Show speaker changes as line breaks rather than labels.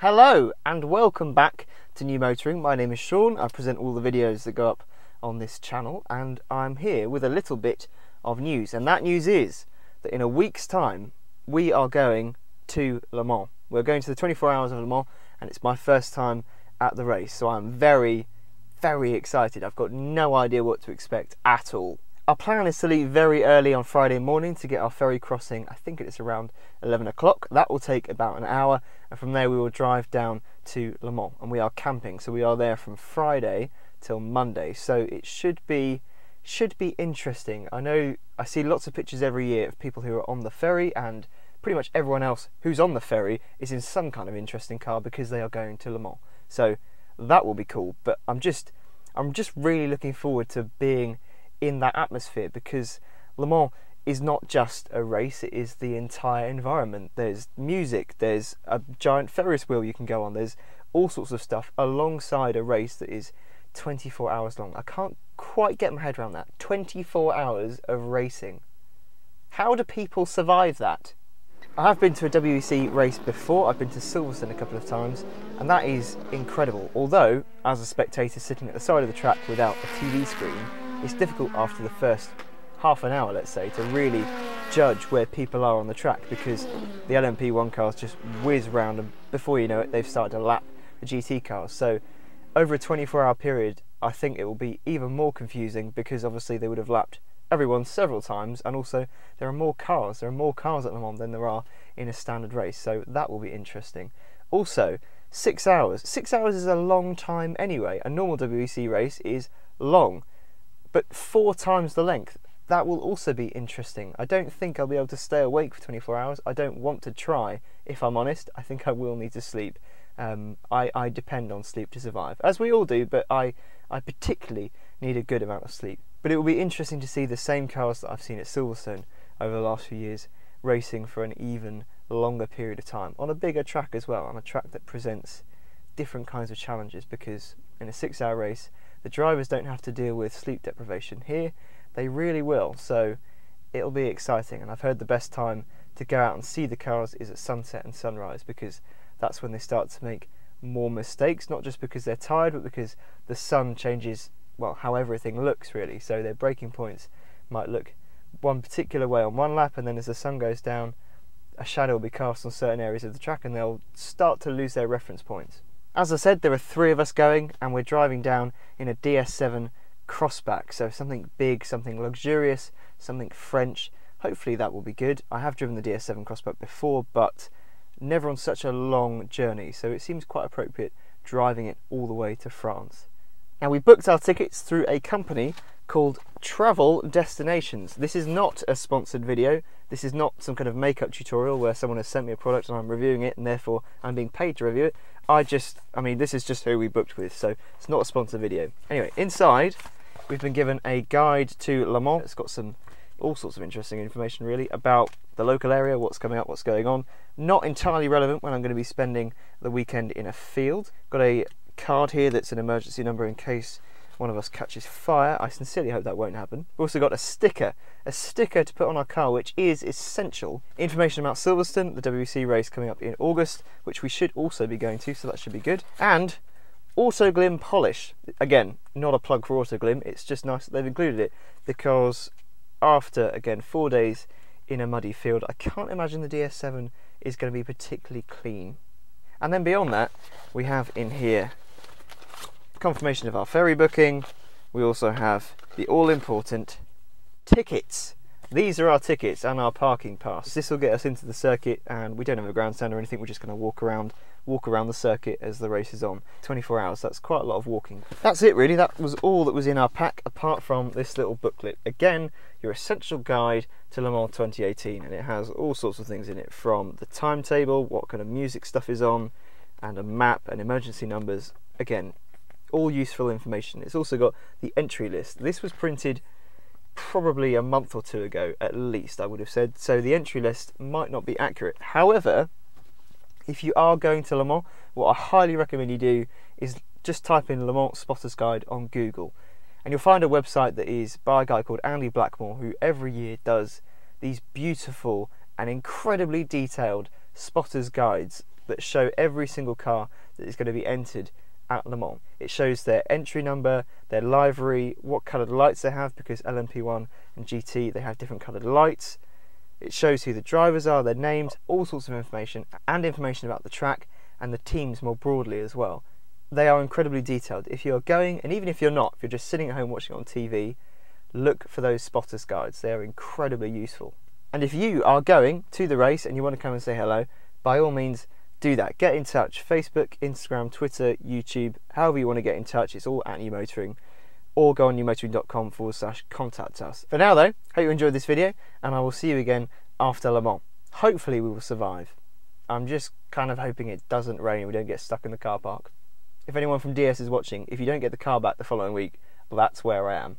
Hello and welcome back to New Motoring. My name is Sean. I present all the videos that go up on this channel, and I'm here with a little bit of news, and that news is that in a week's time we are going to Le Mans. We're going to the 24 Hours of Le Mans, and it's my first time at the race, so I'm very excited. I've got no idea what to expect at all. Our plan is to leave very early on Friday morning to get our ferry crossing. I think it's around 11 o'clock. That will take about an hour, and from there we will drive down to Le Mans, and we are camping, so we are there from Friday till Monday, so it should be interesting. I see lots of pictures every year of people who are on the ferry, and pretty much everyone else who's on the ferry is in some kind of interesting car because they are going to Le Mans, so that will be cool. But I'm just really looking forward to being in that atmosphere, because Le Mans is not just a race, it is the entire environment. There's music, there's a giant Ferris wheel you can go on, there's all sorts of stuff alongside a race that is 24 hours long. I can't quite get my head around that. 24 hours of racing. How do people survive that? I have been to a WEC race before. I've been to Silverstone a couple of times, and that is incredible. Although, as a spectator sitting at the side of the track without a TV screen, it's difficult after the first half an hour, let's say, to really judge where people are on the track, because the LMP1 cars just whiz round, and before you know it, they've started to lap the GT cars. So over a 24-hour period, I think it will be even more confusing, because obviously they would have lapped everyone several times, and also there are more cars at Le Mans than there are in a standard race, so that will be interesting. Also, 6 hours. 6 hours is a long time anyway. A normal WEC race is long, but 4 times the length. That will also be interesting. I don't think I'll be able to stay awake for 24 hours. I don't want to try, if I'm honest. I think I will need to sleep. I depend on sleep to survive, as we all do, but I particularly need a good amount of sleep. But it will be interesting to see the same cars that I've seen at Silverstone over the last few years racing for an even longer period of time, on a bigger track as well, on a track that presents different kinds of challenges, because in a 6-hour race the drivers don't have to deal with sleep deprivation. Here they really will, so it'll be exciting. And I've heard the best time to go out and see the cars is at sunset and sunrise, because that's when they start to make more mistakes, not just because they're tired, but because the sun changes, well, how everything looks really. So their braking points might look one particular way on one lap, and then as the sun goes down, a shadow will be cast on certain areas of the track, and they'll start to lose their reference points. As I said, there are 3 of us going, and we're driving down in a DS7 crossback, so something big, something luxurious, something French. Hopefully that will be good. I have driven the DS7 crossback before, but never on such a long journey, so it seems quite appropriate driving it all the way to France. Now, we booked our tickets through a company called Travel Destinations. This is not a sponsored video. This is not some kind of makeup tutorial where someone has sent me a product and I'm reviewing it, and therefore I'm being paid to review it. I mean, this is just who we booked with, so it's not a sponsored video. Anyway, inside we've been given a guide to Le Mans. It's got all sorts of interesting information really about the local area, what's coming up, what's going on. Not entirely relevant when I'm going to be spending the weekend in a field. Got a card here that's an emergency number in case one of us catches fire. I sincerely hope that won't happen. We've also got a sticker to put on our car, which is essential. Information about Silverstone, the WEC race coming up in August, which we should also be going to, so that should be good. And Autoglim polish. Again, not a plug for Autoglim, it's just nice that they've included it, because after, again, 4 days in a muddy field, I can't imagine the DS7 is going to be particularly clean. And then beyond that, we have in here confirmation of our ferry booking. We also have the all-important tickets. These are our tickets and our parking pass. This will get us into the circuit, and we don't have a grandstand or anything. We're just going to walk around the circuit as the race is on. 24 hours, that's quite a lot of walking. That's it really. That was all that was in our pack, apart from this little booklet. Again, your essential guide to Le Mans 2018, and it has all sorts of things in it, from the timetable, what kind of music stuff is on, and a map and emergency numbers. Again, all useful information. It's also got the entry list. This was printed probably a month or 2 ago, at least, I would have said, so the entry list might not be accurate. However, if you are going to Le Mans, what I highly recommend you do is just type in Le Mans Spotter's Guide on Google, and you'll find a website that is by a guy called Andy Blackmore, who every year does these beautiful and incredibly detailed spotter's guides that show every single car that is going to be entered at Le Mans. It shows their entry number, their livery, what coloured lights they have, because LMP1 and GT, they have different coloured lights. It shows who the drivers are, their names, all sorts of information, and information about the track and the teams more broadly as well. They are incredibly detailed. If you're going, and even if you're not, if you're just sitting at home watching it on TV, look for those spotters guides. They are incredibly useful. And if you are going to the race and you want to come and say hello, by all means do that. Get in touch. Facebook, Instagram, Twitter, YouTube, however you want to get in touch. It's all at New Motoring. Or go on newmotoring.com/contact us. For now though, hope you enjoyed this video, and I will see you again after Le Mans. Hopefully we will survive. I'm just kind of hoping it doesn't rain and we don't get stuck in the car park. If anyone from DS is watching, if you don't get the car back the following week, well, that's where I am.